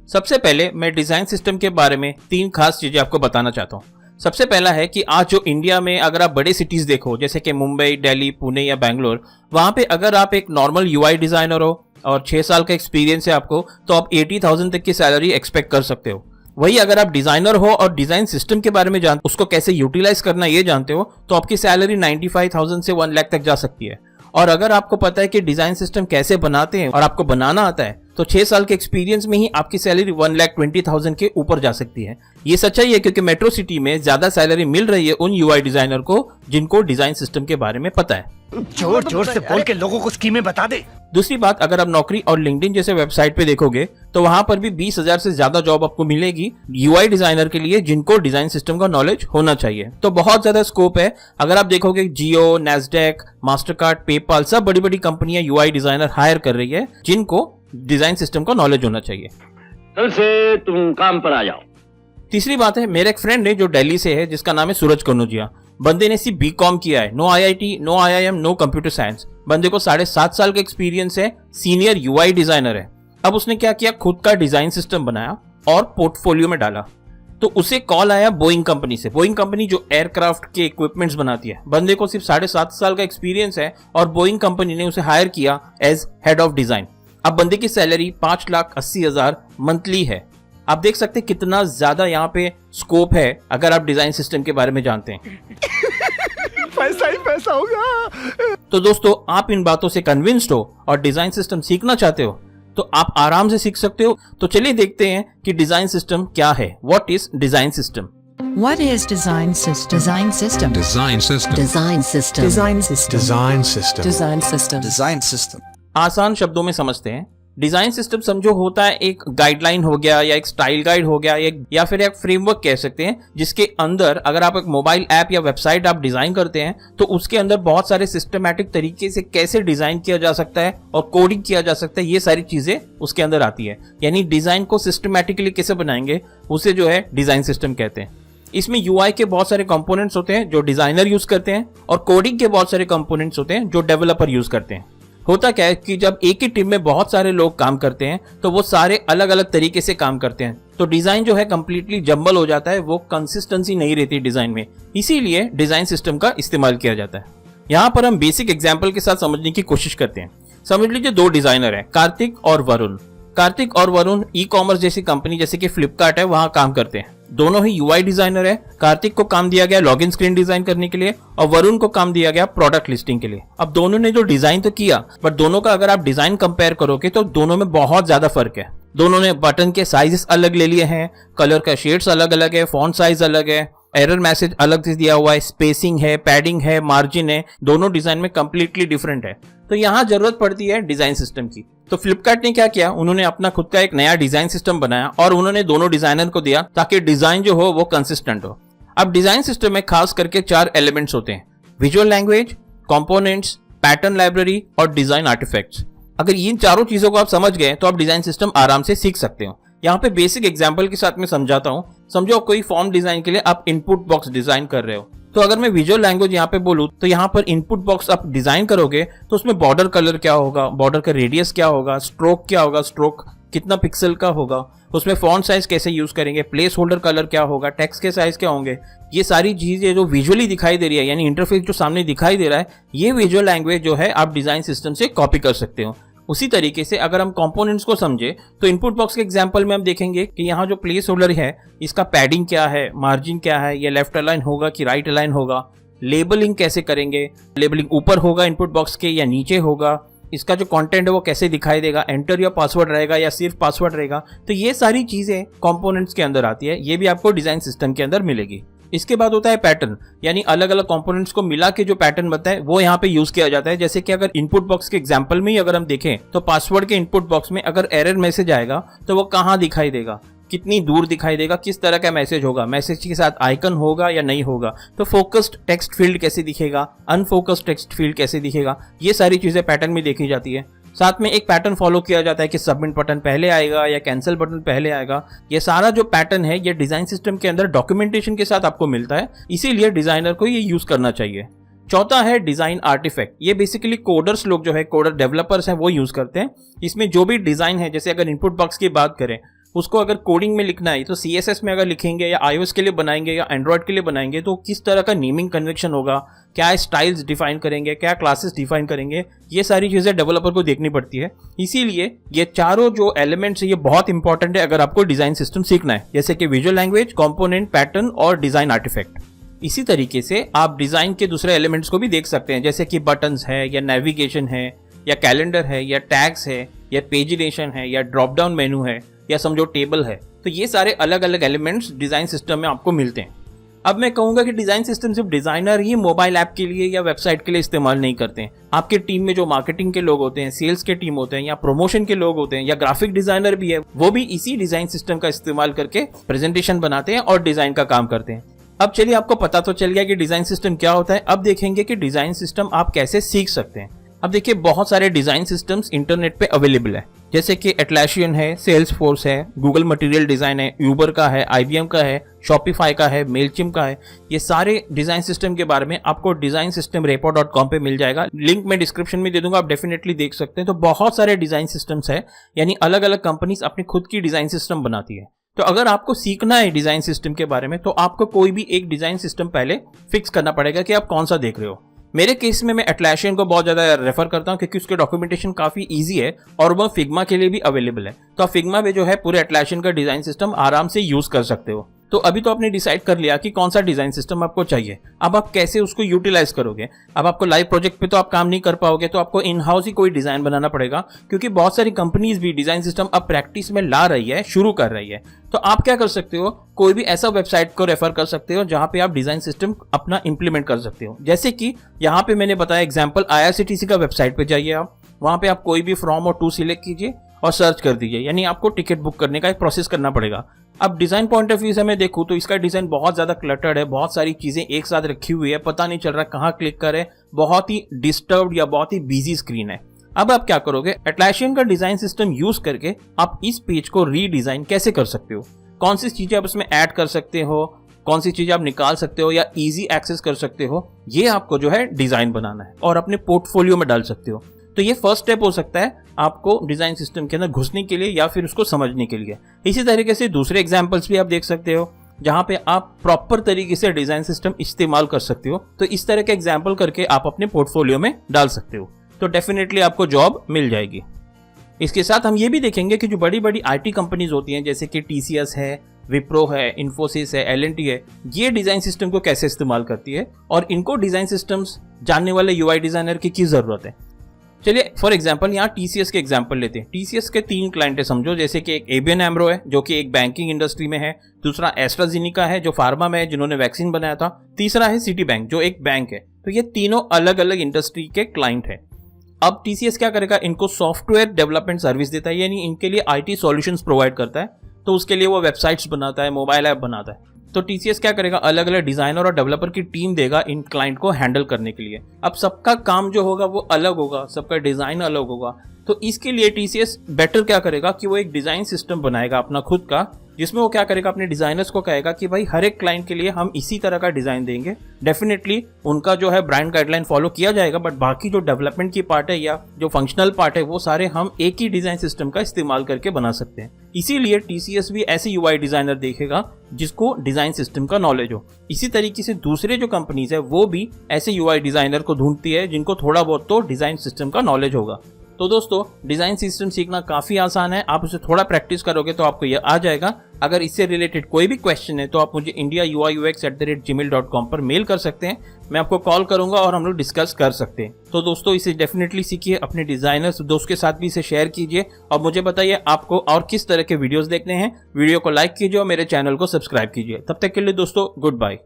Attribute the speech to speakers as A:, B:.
A: सबसे पहले मैं डिजाइन सिस्टम के बारे में 3 खास चीजें आपको बताना चाहता हूँ। सबसे पहला है कि आज जो इंडिया में अगर आप बड़े सिटीज देखो जैसे कि मुंबई, दिल्ली, पुणे या बैंगलोर, वहां पे अगर आप एक नॉर्मल यूआई डिजाइनर हो और 6 साल का एक्सपीरियंस है आपको, तो आप 80,000 तक की सैलरी एक्सपेक्ट कर सकते हो। वही अगर आप डिजाइनर हो और डिजाइन सिस्टम के बारे में जानते हो, उसको कैसे यूटिलाइज करना ये जानते हो, तो आपकी सैलरी 95,000 से 1 लाख तक जा सकती है। और अगर आपको पता है कि डिजाइन सिस्टम कैसे बनाते हैं और आपको बनाना आता है, तो 6 साल के एक्सपीरियंस में ही आपकी सैलरी 1,20,000 के ऊपर जा सकती है। ये सच्चाई है क्योंकि मेट्रो सिटी में ज्यादा सैलरी मिल रही है उन यूआई डिजाइनर को जिनको डिजाइन सिस्टम के बारे में पता है।
B: जोर जोर से बोल के लोगों को स्कीमें बता दे।
A: दूसरी बात, अगर आप नौकरी और लिंक्डइन जैसे वेबसाइट पे देखोगे तो वहां पर भी 20,000 से ज्यादा जॉब आपको मिलेगी यूआई डिजाइनर के लिए जिनको डिजाइन सिस्टम का नॉलेज होना चाहिए। तो बहुत ज्यादा स्कोप है। अगर आप देखोगे जियो, नेस्डेक, मास्टरकार्ड, पेपाल, सब बड़ी बड़ी कंपनियां यूआई डिजाइनर हायर कर रही है जिनको डिजाइन सिस्टम का नॉलेज होना चाहिए।
C: कल से तुम काम पर आ जाओ।
A: तीसरी बात है, मेरा एक फ्रेंड है जो दिल्ली से है जिसका नाम है सूरज कनौजिया। बंदे ने सिर्फ बीकॉम किया है, no IIT, no IIM, no computer science. बंदे को 7.5 साल का एक्सपीरियंस है, सीनियर यूआई डिजाइनर है। अब उसने क्या किया, खुद का डिजाइन सिस्टम बनाया और पोर्टफोलियो में डाला। तो उसे कॉल आया बोइंग कंपनी से। बोइंग कंपनी जो एयरक्राफ्ट के इक्विपमेंट्स बनाती है। बंदे को सिर्फ 7.5 साल का एक्सपीरियंस है और बोइंग कंपनी ने उसे हायर किया एज हेड ऑफ डिजाइन। अब बंदे की सैलरी 5,80,000 मंथली है। आप देख सकते हैं कितना ज्यादा यहाँ पे स्कोप है अगर आप डिजाइन सिस्टम के बारे में जानते हैं।
B: पैसा ही पैसा होगा।
A: तो दोस्तों, आप इन बातों से कन्विंस्ड हो और डिजाइन सिस्टम सीखना चाहते हो तो आप आराम से सीख सकते हो। तो चलिए देखते हैं कि डिजाइन सिस्टम क्या है। What is design system?
D: What is design system? Design system.
E: Design system.
D: Design system.
F: Design system.
E: Design system.
D: Design system.
F: Design system.
A: आसान शब्दों में समझते हैं। डिजाइन सिस्टम समझो होता है एक गाइडलाइन हो गया या एक स्टाइल गाइड हो गया या फिर एक फ्रेमवर्क कह सकते हैं, जिसके अंदर अगर आप एक मोबाइल ऐप या वेबसाइट आप डिजाइन करते हैं तो उसके अंदर बहुत सारे सिस्टमैटिक तरीके से कैसे डिजाइन किया जा सकता है और कोडिंग किया जा सकता है, ये सारी चीजें उसके अंदर आती है। यानी डिजाइन को सिस्टमैटिकली कैसे बनाएंगे उसे जो है डिजाइन सिस्टम कहते हैं। इसमें यूआई के बहुत सारे कंपोनेंट्स होते हैं जो डिजाइनर यूज करते हैं और कोडिंग के बहुत सारे कंपोनेंट्स होते हैं जो डेवलपर यूज करते हैं। होता क्या है कि जब एक ही टीम में बहुत सारे लोग काम करते हैं तो वो सारे अलग अलग तरीके से काम करते हैं, तो डिजाइन जो है कंप्लीटली जम्बल हो जाता है, वो कंसिस्टेंसी नहीं रहती डिजाइन में। इसीलिए डिजाइन सिस्टम का इस्तेमाल किया जाता है। यहाँ पर हम बेसिक एग्जाम्पल के साथ समझने की कोशिश करते हैं। समझ लीजिए 2 डिजाइनर हैं, कार्तिक और वरुण। कार्तिक और वरुण ई कॉमर्स जैसी कंपनी जैसे कि फ्लिपकार्ट है वहां काम करते हैं। दोनों ही यूआई डिजाइनर है। कार्तिक को काम दिया गया लॉगिन स्क्रीन डिजाइन करने के लिए और वरुण को काम दिया गया प्रोडक्ट लिस्टिंग के लिए। अब दोनों ने जो डिजाइन तो किया, बट दोनों का अगर आप डिजाइन कंपेयर करोगे तो दोनों में बहुत ज्यादा फर्क है। दोनों ने बटन के साइजेस अलग ले लिए हैं, कलर का शेड्स अलग अलग है, फॉन्ट साइज अलग है, एरर मैसेज अलग से दिया हुआ है, स्पेसिंग है, पैडिंग है, मार्जिन है, दोनों डिजाइन में कंप्लीटली डिफरेंट है। तो यहाँ जरूरत पड़ती है डिजाइन सिस्टम की। तो फ्लिपकार्ट ने क्या किया, उन्होंने अपना खुद का एक नया डिजाइन सिस्टम बनाया और उन्होंने दोनों डिजाइनर को दिया ताकि डिजाइन जो हो वो कंसिस्टेंट हो। अब डिजाइन सिस्टम में खास करके 4 एलिमेंट्स होते हैं: visual language, components, pattern library और डिजाइन आर्टिफैक्ट्स। अगर इन चारों चीजों को आप समझ गए तो आप डिजाइन सिस्टम आराम से सीख सकते हो। यहाँ पे बेसिक एग्जांपल के साथ मैं समझाता हूँ। समझो कोई फॉर्म डिजाइन के लिए आप इनपुट बॉक्स डिजाइन कर रहे हो, तो अगर मैं विजुअल लैंग्वेज यहाँ पे बोलूँ तो यहाँ पर इनपुट बॉक्स आप डिजाइन करोगे तो उसमें बॉर्डर कलर क्या होगा, बॉर्डर का रेडियस क्या होगा, स्ट्रोक क्या होगा, स्ट्रोक कितना पिक्सल का होगा, उसमें फॉन्ट साइज कैसे यूज करेंगे, प्लेस होल्डर कलर क्या होगा, टेक्स्ट के साइज क्या होंगे, ये सारी चीजें जो विजुअली दिखाई दे रही है यानी इंटरफेस जो सामने दिखाई दे रहा है, ये विजुअल लैंग्वेज जो है आप डिजाइन सिस्टम से कॉपी कर सकते हो। उसी तरीके से अगर हम कंपोनेंट्स को समझे तो इनपुट बॉक्स के एग्जांपल में हम देखेंगे कि यहाँ जो प्लेस होल्डर है इसका पैडिंग क्या है, मार्जिन क्या है, ये लेफ्ट अलाइन होगा कि राइट अलाइन होगा, लेबलिंग कैसे करेंगे, लेबलिंग ऊपर होगा इनपुट बॉक्स के या नीचे होगा, इसका जो कंटेंट है वो कैसे दिखाई देगा, एंटर या पासवर्ड रहेगा या सिर्फ पासवर्ड रहेगा। तो ये सारी चीजें कंपोनेंट्स के अंदर आती है, ये भी आपको डिजाइन सिस्टम के अंदर मिलेगी। इसके बाद होता है पैटर्न, यानी अलग अलग कंपोनेंट्स को मिला के जो पैटर्न बनता है वो यहाँ पे यूज किया जाता है। जैसे कि अगर इनपुट बॉक्स के एग्जांपल में ही अगर हम देखें तो पासवर्ड के इनपुट बॉक्स में अगर एरर मैसेज आएगा तो वो कहाँ दिखाई देगा, कितनी दूर दिखाई देगा, किस तरह का मैसेज होगा, मैसेज के साथ आइकन होगा या नहीं होगा, तो फोकस्ड टेक्स्ट फील्ड कैसे दिखेगा, अनफोकस्ड टेक्स्ट फील्ड कैसे दिखेगा, ये सारी चीजें पैटर्न में देखी जाती है। साथ में एक पैटर्न फॉलो किया जाता है कि सबमिट बटन पहले आएगा या कैंसिल बटन पहले आएगा। ये सारा जो पैटर्न है ये डिजाइन सिस्टम के अंदर डॉक्यूमेंटेशन के साथ आपको मिलता है, इसीलिए डिजाइनर को ये यूज करना चाहिए। चौथा है डिजाइन आर्टिफैक्ट। ये बेसिकली कोडर्स लोग जो है, कोडर डेवलपर्स हैं, वो यूज करते हैं। इसमें जो भी डिजाइन है, जैसे अगर इनपुट बॉक्स की बात करें उसको अगर कोडिंग में लिखना है तो CSS में अगर लिखेंगे या iOS के लिए बनाएंगे या एंड्रॉयड के लिए बनाएंगे तो किस तरह का नेमिंग कन्वेक्शन होगा, क्या स्टाइल्स डिफाइन करेंगे, क्या क्लासेस डिफाइन करेंगे, ये सारी चीज़ें डेवलपर को देखनी पड़ती है। इसीलिए ये चारों जो एलिमेंट्स है ये बहुत इंपॉर्टेंट है अगर आपको डिज़ाइन सिस्टम सीखना है, जैसे कि विजुअल लैंग्वेज, कंपोनेंट, पैटर्न और डिज़ाइन आर्टिफैक्ट। इसी तरीके से आप डिज़ाइन के दूसरे एलिमेंट्स को भी देख सकते हैं, जैसे कि बटन्स है या नेविगेशन है या कैलेंडर है या टैग्स है या पेजिनेशन है या ड्रॉप डाउन मेनू है या समझो टेबल है। तो ये सारे अलग अलग एलिमेंट्स डिज़ाइन सिस्टम में आपको मिलते हैं। अब मैं कहूँगा कि डिज़ाइन सिस्टम सिर्फ डिज़ाइनर ही मोबाइल ऐप के लिए या वेबसाइट के लिए इस्तेमाल नहीं करते हैं। आपके टीम में जो मार्केटिंग के लोग होते हैं, सेल्स के टीम होते हैं या प्रमोशन के लोग होते हैं या ग्राफिक डिज़ाइनर भी है, वो भी इसी डिज़ाइन सिस्टम का इस्तेमाल करके प्रेजेंटेशन बनाते हैं और डिज़ाइन का काम करते हैं। अब चलिए, आपको पता तो चल गया कि डिज़ाइन सिस्टम क्या होता है। अब देखेंगे कि डिज़ाइन सिस्टम आप कैसे सीख सकते हैं। अब देखिए, बहुत सारे डिज़ाइन सिस्टम्स इंटरनेट पे अवेलेबल है, जैसे कि एटलासियन है, सेल्सफोर्स है, गूगल मटेरियल डिज़ाइन है, यूबर का है, IBM का है, शॉपिफाई का है, मेलचिम का है। ये सारे डिज़ाइन सिस्टम के बारे में आपको designsystemrepo.com पे मिल जाएगा। लिंक मैं डिस्क्रिप्शन में दे दूंगा, आप डेफिनेटली देख सकते हैं। तो बहुत सारे डिज़ाइन सिस्टम्स है, यानी अलग अलग कंपनीज अपनी खुद की डिज़ाइन सिस्टम बनाती है। तो अगर आपको सीखना है डिज़ाइन सिस्टम के बारे में तो आपको कोई भी एक डिज़ाइन सिस्टम पहले फिक्स करना पड़ेगा कि आप कौन सा देख रहे हो। मेरे केस में मैं एटलासियन को बहुत ज़्यादा रेफर करता हूँ क्योंकि उसके डॉक्यूमेंटेशन काफ़ी इजी है और वह फिग्मा के लिए भी अवेलेबल है। तो आप फिग्मा में जो है पूरे एटलासियन का डिज़ाइन सिस्टम आराम से यूज़ कर सकते हो। तो अभी तो आपने डिसाइड कर लिया कि कौन सा डिज़ाइन सिस्टम आपको चाहिए। अब आप कैसे उसको यूटिलाइज करोगे। अब आपको लाइव प्रोजेक्ट पे तो आप काम नहीं कर पाओगे, तो आपको इन हाउस ही कोई डिज़ाइन बनाना पड़ेगा, क्योंकि बहुत सारी कंपनीज भी डिज़ाइन सिस्टम अब प्रैक्टिस में ला रही है, शुरू कर रही है। तो आप क्या कर सकते हो, कोई भी ऐसा वेबसाइट को रेफर कर सकते हो जहां पे आप डिज़ाइन सिस्टम अपना इंप्लीमेंट कर सकते हो। जैसे कि यहाँ पे मैंने बताया एग्जाम्पल, IRCTC का वेबसाइट पे जाइए आप, वहाँ पे आप कोई भी फ्रॉम और टू सिलेक्ट कीजिए और सर्च कर दीजिए, यानी आपको टिकट बुक करने का एक प्रोसेस करना पड़ेगा। अब डिज़ाइन पॉइंट ऑफ व्यू से मैं देखूँ तो इसका डिज़ाइन बहुत ज़्यादा क्लटर्ड है, बहुत सारी चीज़ें एक साथ रखी हुई है, पता नहीं चल रहा कहाँ क्लिक करें, बहुत ही डिस्टर्ब्ड या बहुत ही बिजी स्क्रीन है। अब आप क्या करोगे, एटलासियन का डिज़ाइन सिस्टम यूज़ करके आप इस पेज को रीडिज़ाइन कैसे कर सकते हो, कौन सी चीज़ें आप इसमें ऐड कर सकते हो, कौन सी चीज़ें आप निकाल सकते हो या इजी एक्सेस कर सकते हो, ये आपको जो है डिज़ाइन बनाना है और अपने पोर्टफोलियो में डाल सकते हो। तो ये फर्स्ट स्टेप हो सकता है आपको डिज़ाइन सिस्टम के अंदर घुसने के लिए या फिर उसको समझने के लिए। इसी तरीके से दूसरे एग्जाम्पल्स भी आप देख सकते हो जहाँ पे आप प्रॉपर तरीके से डिज़ाइन सिस्टम इस्तेमाल कर सकते हो। तो इस तरह के एग्जाम्पल करके आप अपने पोर्टफोलियो में डाल सकते हो, तो डेफिनेटली आपको जॉब मिल जाएगी। इसके साथ हम ये भी देखेंगे कि जो बड़ी बड़ी IT कंपनीज होती हैं, जैसे कि TCS है, विप्रो है, इन्फोसिस है, L&T है, ये डिज़ाइन सिस्टम को कैसे इस्तेमाल करती है और इनको डिज़ाइन सिस्टम्स जानने वाले UI डिज़ाइनर की ज़रूरत है। चलिए फॉर एग्जांपल यहाँ TCS के एग्जांपल लेते हैं। TCS के 3 क्लाइंट है समझो, जैसे कि एक ABN AMRO है जो कि एक बैंकिंग इंडस्ट्री में है, दूसरा एस्ट्राजेनेका है जो फार्मा में है जिन्होंने वैक्सीन बनाया था, तीसरा है सिटी बैंक जो एक बैंक है। तो ये तीनों अलग अलग इंडस्ट्री के क्लाइंट है। अब TCS क्या करेगा, इनको सॉफ्टवेयर डेवलपमेंट सर्विस देता है, यानी इनके लिए IT सॉल्यूशंस प्रोवाइड करता है। तो उसके लिए वो वेबसाइट्स बनाता है, मोबाइल ऐप बनाता है। तो TCS क्या करेगा, अलग अलग डिजाइनर और डेवलपर की टीम देगा इन क्लाइंट को हैंडल करने के लिए। अब सबका काम जो होगा वो अलग होगा, सबका डिजाइन अलग होगा। तो इसके लिए TCS बेटर क्या करेगा कि वो एक डिजाइन सिस्टम बनाएगा अपना खुद का, जिसमें वो क्या करेगा, अपने डिजाइनर्स को कहेगा कि भाई हर एक क्लाइंट के लिए हम इसी तरह का डिजाइन देंगे। डेफिनेटली उनका जो है ब्रांड गाइडलाइन फॉलो किया जाएगा, बट बाकी जो डेवलपमेंट की पार्ट है या जो फंक्शनल पार्ट है वो सारे हम एक ही डिजाइन सिस्टम का इस्तेमाल करके बना सकते हैं। इसीलिए TCS भी ऐसे UI डिजाइनर देखेगा जिसको डिजाइन सिस्टम का नॉलेज हो। इसी तरीके से दूसरे जो कंपनीज है वो भी ऐसे UI डिजाइनर को ढूंढती है जिनको थोड़ा बहुत तो डिजाइन सिस्टम का नॉलेज होगा। तो दोस्तों, डिज़ाइन सिस्टम सीखना काफ़ी आसान है, आप उसे थोड़ा प्रैक्टिस करोगे तो आपको ये आ जाएगा। अगर इससे रिलेटेड कोई भी क्वेश्चन है तो आप मुझे indiauix@gmail.com पर मेल कर सकते हैं, मैं आपको कॉल करूंगा और हम लोग डिस्कस कर सकते हैं। तो दोस्तों, इसे डेफिनेटली सीखिए, अपने डिज़ाइनर्स दोस्त के साथ भी इसे शेयर कीजिए और मुझे बताइए आपको और किस तरह के वीडियोज़ देखने हैं। वीडियो को लाइक कीजिए और मेरे चैनल को सब्सक्राइब कीजिए। तब तक के लिए दोस्तों, गुड बाय।